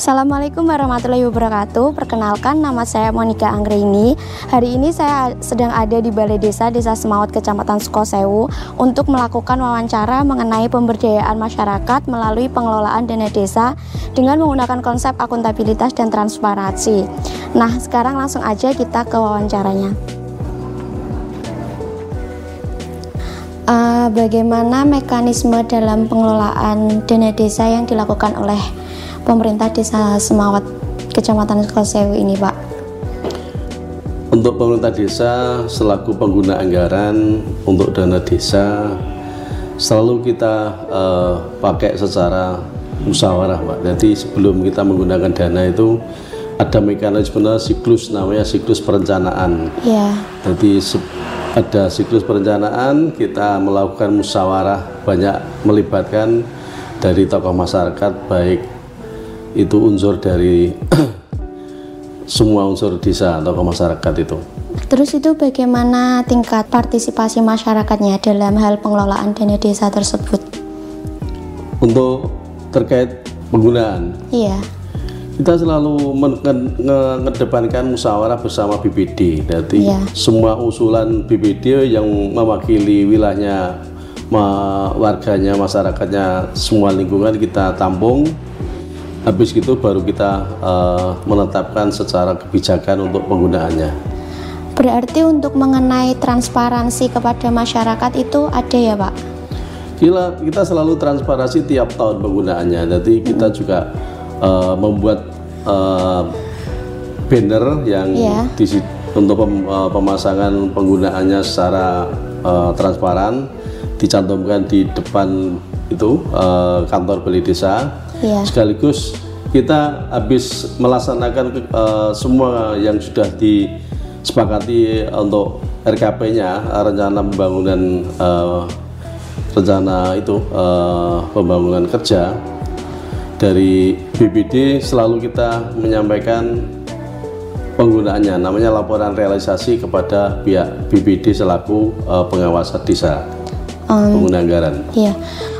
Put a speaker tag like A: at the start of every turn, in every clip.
A: Assalamualaikum warahmatullahi wabarakatuh. Perkenalkan, nama saya Monica Anggraini. Hari ini saya sedang ada di Balai Desa Semawut, Kecamatan Sukosewu untuk melakukan wawancara mengenai pemberdayaan masyarakat melalui pengelolaan dana desa dengan menggunakan konsep akuntabilitas dan transparansi. Nah, sekarang langsung aja kita ke wawancaranya. Bagaimana mekanisme dalam pengelolaan dana desa yang dilakukan oleh pemerintah Desa Semawut, Kecamatan Sukosewu ini, Pak?
B: Untuk pemerintah desa selaku pengguna anggaran untuk dana desa selalu kita pakai secara musyawarah, Pak. Jadi sebelum kita menggunakan dana itu ada mekanisme siklus, namanya siklus perencanaan.
A: Ya.
B: Jadi ada siklus perencanaan, kita melakukan musyawarah, banyak melibatkan dari tokoh masyarakat, baik itu unsur dari semua unsur desa atau masyarakat itu.
A: Terus itu bagaimana tingkat partisipasi masyarakatnya dalam hal pengelolaan dana desa tersebut?
B: Untuk terkait penggunaan,
A: Iya.
B: kita selalu mengedepankan musyawarah bersama BPD. Jadi semua usulan BPD yang mewakili wilayahnya, warganya, masyarakatnya, semua lingkungan kita tampung. Habis itu baru kita menetapkan secara kebijakan untuk penggunaannya.
A: Berarti untuk mengenai transparansi kepada masyarakat itu ada ya, Pak?
B: Kita selalu transparansi tiap tahun penggunaannya. Jadi kita juga membuat banner yang untuk pemasangan penggunaannya secara transparan, dicantumkan di depan itu kantor balai desa. Sekaligus kita habis melaksanakan semua yang sudah disepakati untuk RKP-nya, rencana pembangunan pembangunan kerja dari BPD. Selalu kita menyampaikan penggunaannya, namanya laporan realisasi kepada pihak BPD selaku pengawas desa pengguna anggaran.
A: Iya.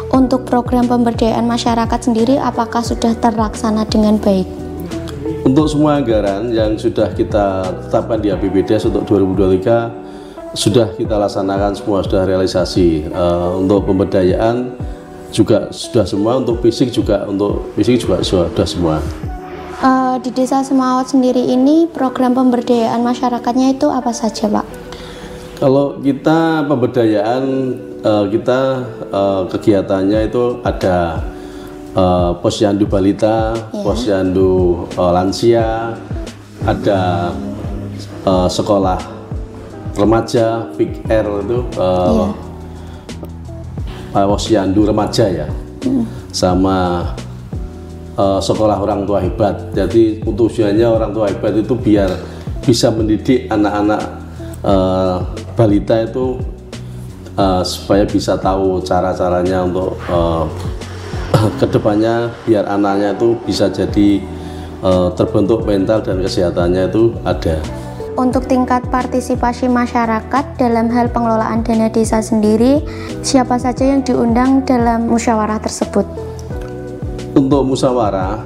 A: Untuk program pemberdayaan masyarakat sendiri, apakah sudah terlaksana dengan baik?
B: Untuk semua anggaran yang sudah kita tetapkan di APBDes untuk 2023 sudah kita laksanakan semua, sudah realisasi. Untuk pemberdayaan juga sudah semua, untuk fisik juga sudah semua.
A: Di Desa Semawut sendiri ini program pemberdayaan masyarakatnya itu apa saja, Pak?
B: Kalau kita pemberdayaan, kegiatannya itu ada posyandu balita, posyandu lansia, ada sekolah remaja, PIK-R itu posyandu remaja ya, sama sekolah orang tua hebat. Jadi tujuannya orang tua hebat itu biar bisa mendidik anak-anak balita itu supaya bisa tahu cara-caranya untuk kedepannya, biar anaknya itu bisa jadi terbentuk mental dan kesehatannya itu ada.
A: Untuk tingkat partisipasi masyarakat dalam hal pengelolaan dana desa sendiri, siapa saja yang diundang dalam musyawarah tersebut?
B: Untuk musyawarah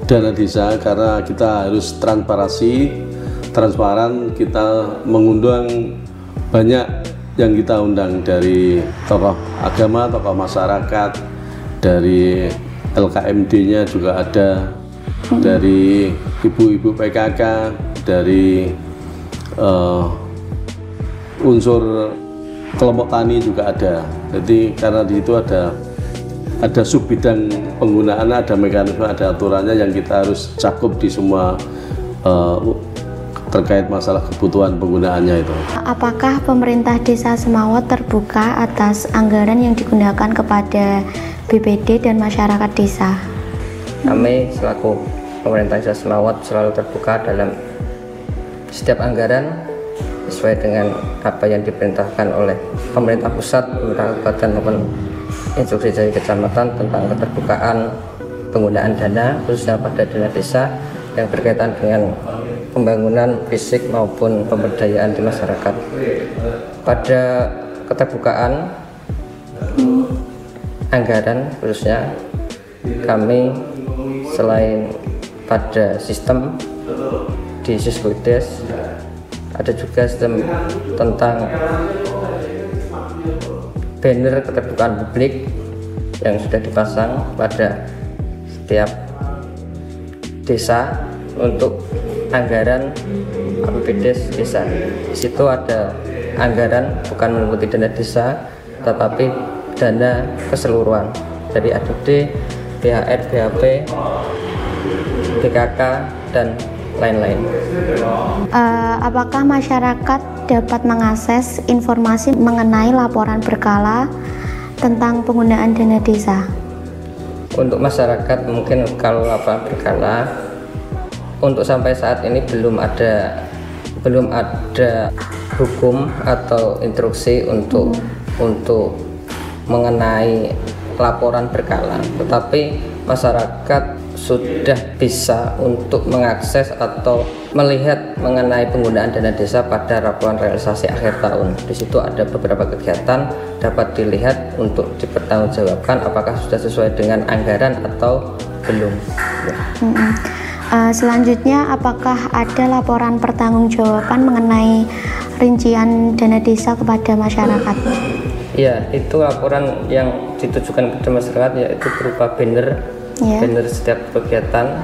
B: dana desa, karena kita harus transparan, kita mengundang banyak yang kita undang dari tokoh agama, tokoh masyarakat, dari LKMD-nya juga ada, dari ibu-ibu PKK, dari unsur kelompok tani juga ada. Jadi karena di situ ada sub bidang penggunaan, ada mekanisme, ada aturannya yang kita harus cakup di semua terkait masalah kebutuhan penggunaannya itu.
A: Apakah pemerintah Desa Semawut terbuka atas anggaran yang digunakan kepada BPD dan masyarakat desa?
C: Kami selaku pemerintah Desa Semawut selalu terbuka dalam setiap anggaran sesuai dengan apa yang diperintahkan oleh pemerintah pusat, pemerintah kabupaten maupun instruksi dari kecamatan tentang keterbukaan penggunaan dana, khususnya pada dana desa yang berkaitan dengan pembangunan fisik maupun pemberdayaan di masyarakat. Pada keterbukaan anggaran khususnya, kami selain pada sistem di Siskuides. Ada juga sistem tentang banner keterbukaan publik yang sudah dipasang pada setiap desa untuk anggaran APBDes desa. Di situ ada anggaran bukan meliputi dana desa, tetapi dana keseluruhan dari ADD, BHR, BHP, BKK, dan lain-lain.
A: Apakah masyarakat dapat mengakses informasi mengenai laporan berkala tentang penggunaan dana desa?
C: Untuk masyarakat mungkin kalau laporan berkala, untuk sampai saat ini belum ada hukum atau instruksi untuk mengenai laporan berkala, tetapi masyarakat sudah bisa untuk mengakses atau melihat mengenai penggunaan dana desa pada laporan realisasi akhir tahun. Di situ ada beberapa kegiatan dapat dilihat untuk dipertanggungjawabkan apakah sudah sesuai dengan anggaran atau belum.
A: Selanjutnya, apakah ada laporan pertanggungjawaban mengenai rincian dana desa kepada masyarakat?
C: Ya, itu laporan yang ditujukan kepada masyarakat, yaitu berupa banner setiap kegiatan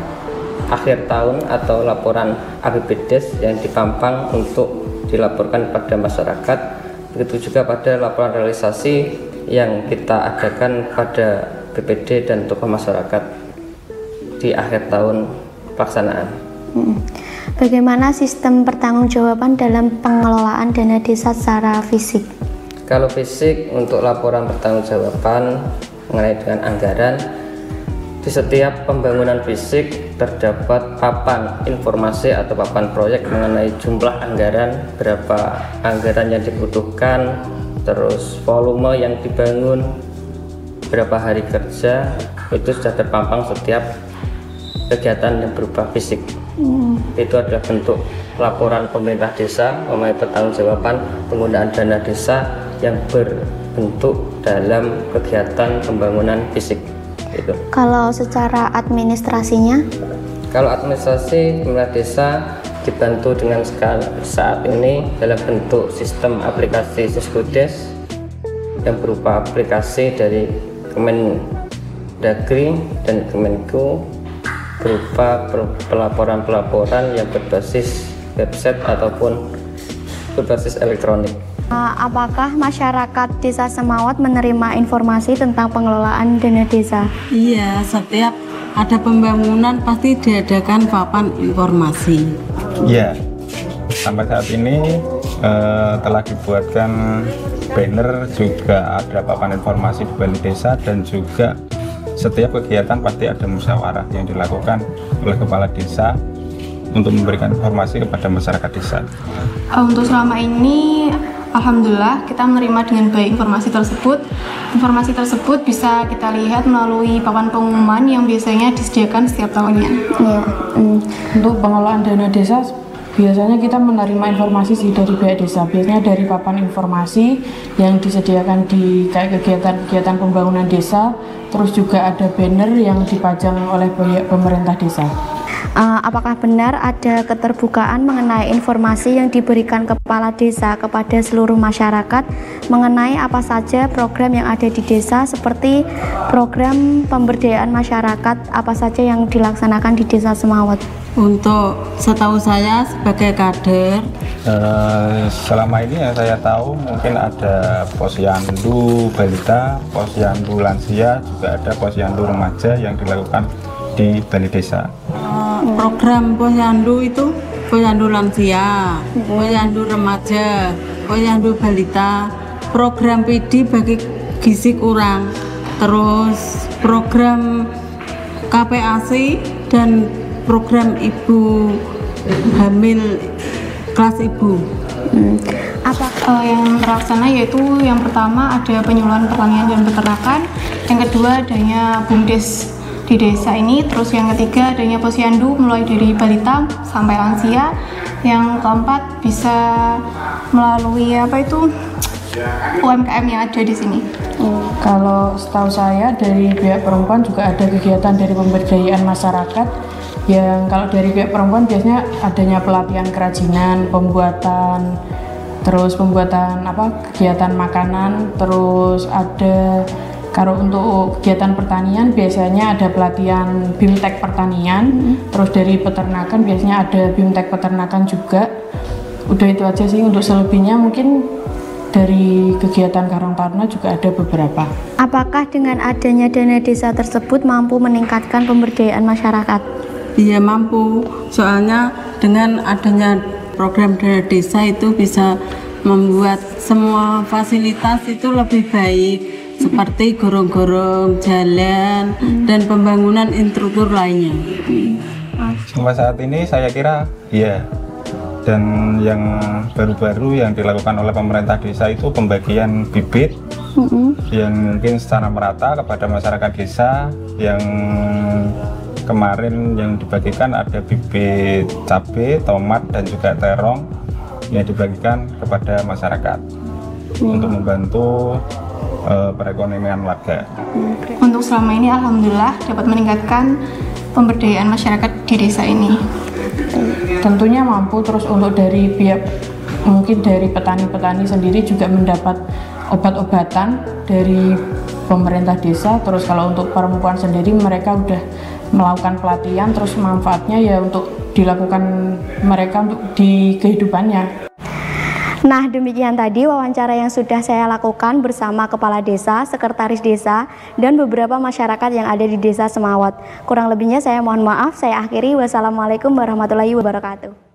C: akhir tahun atau laporan APBDes yang dipampang untuk dilaporkan pada masyarakat. Begitu juga pada laporan realisasi yang kita adakan pada BPD dan tokoh masyarakat di akhir tahun pelaksanaan.
A: Bagaimana sistem pertanggungjawaban dalam pengelolaan dana desa secara fisik?
C: Kalau fisik, untuk laporan pertanggungjawaban mengenai dengan anggaran, di setiap pembangunan fisik terdapat papan informasi atau papan proyek mengenai jumlah anggaran, berapa anggaran yang dibutuhkan, terus volume yang dibangun, berapa hari kerja, itu sudah terpampang setiap kegiatan yang berupa fisik. Itu adalah bentuk laporan pemerintah desa mengenai pertanggungjawaban penggunaan dana desa yang berbentuk dalam kegiatan pembangunan fisik. Itu. Kalau
A: secara administrasinya?
C: Kalau administrasi pemerintah desa dibantu dengan saat ini dalam bentuk sistem aplikasi Siskuides yang berupa aplikasi dari Kemendagri dan Kemenko, berupa pelaporan-pelaporan yang berbasis website ataupun berbasis elektronik.
A: Apakah masyarakat Desa Semawut menerima informasi tentang pengelolaan dana desa?
D: Iya, setiap ada pembangunan pasti diadakan papan informasi.
E: Iya, sampai saat ini telah dibuatkan banner, juga ada papan informasi di balai desa, dan juga setiap kegiatan pasti ada musyawarah yang dilakukan oleh kepala desa untuk memberikan informasi kepada masyarakat desa.
F: Untuk selama ini, alhamdulillah kita menerima dengan baik informasi tersebut. Informasi tersebut bisa kita lihat melalui papan pengumuman yang biasanya disediakan setiap tahunnya.
G: Untuk pengelolaan dana desa, biasanya kita menerima informasi sih dari pihak desa. Biasanya dari papan informasi yang disediakan di kayak kegiatan-kegiatan pembangunan desa. Terus juga ada banner yang dipajang oleh pemerintah desa.
A: Apakah benar ada keterbukaan mengenai informasi yang diberikan kepala desa kepada seluruh masyarakat mengenai apa saja program yang ada di desa, seperti program pemberdayaan masyarakat apa saja yang dilaksanakan di Desa Semawut?
D: Untuk setahu saya sebagai kader,
E: selama ini yang saya tahu mungkin ada posyandu balita, posyandu lansia, juga ada posyandu remaja yang dilakukan di balai desa.
D: Program posyandu itu posyandu lansia, posyandu remaja, posyandu balita, program PD bagi gizi kurang, terus program KPASI dan program ibu hamil kelas ibu.
F: Yang terlaksana yaitu yang pertama ada penyuluhan pertanian dan peternakan, yang kedua adanya BUMDes di desa ini, terus yang ketiga adanya posyandu mulai dari balita sampai lansia, yang keempat bisa melalui UMKM yang ada di sini.
G: Kalau setahu saya dari pihak perempuan juga ada kegiatan dari pemberdayaan masyarakat Yang kalau dari pihak perempuan biasanya adanya pelatihan kerajinan, pembuatan, terus pembuatan kegiatan makanan, terus ada kalau untuk kegiatan pertanian biasanya ada pelatihan BIMTEK pertanian, terus dari peternakan biasanya ada BIMTEK peternakan juga. Udah itu aja sih, untuk selebihnya mungkin dari kegiatan Karang Taruna juga ada beberapa.
A: Apakah dengan adanya dana desa tersebut mampu meningkatkan pemberdayaan masyarakat?
D: Iya mampu, soalnya dengan adanya program dana desa itu bisa membuat semua fasilitas itu lebih baik, seperti gorong-gorong, jalan, dan pembangunan infrastruktur lainnya.
E: Sampai saat ini saya kira iya. Dan yang baru-baru yang dilakukan oleh pemerintah desa itu pembagian bibit yang mungkin secara merata kepada masyarakat desa. Yang kemarin yang dibagikan ada bibit cabai, tomat, dan juga terong yang dibagikan kepada masyarakat untuk membantu perekonomian warga.
F: Untuk selama ini alhamdulillah dapat meningkatkan pemberdayaan masyarakat di desa ini.
G: Tentunya mampu, terus untuk dari pihak mungkin dari petani-petani sendiri juga mendapat obat-obatan dari pemerintah desa. Terus kalau untuk perempuan sendiri mereka udah melakukan pelatihan, terus manfaatnya ya untuk dilakukan mereka untuk di kehidupannya.
A: Nah, demikian tadi wawancara yang sudah saya lakukan bersama Kepala Desa, Sekretaris Desa, dan beberapa masyarakat yang ada di Desa Semawut. Kurang lebihnya saya mohon maaf, saya akhiri. Wassalamualaikum warahmatullahi wabarakatuh.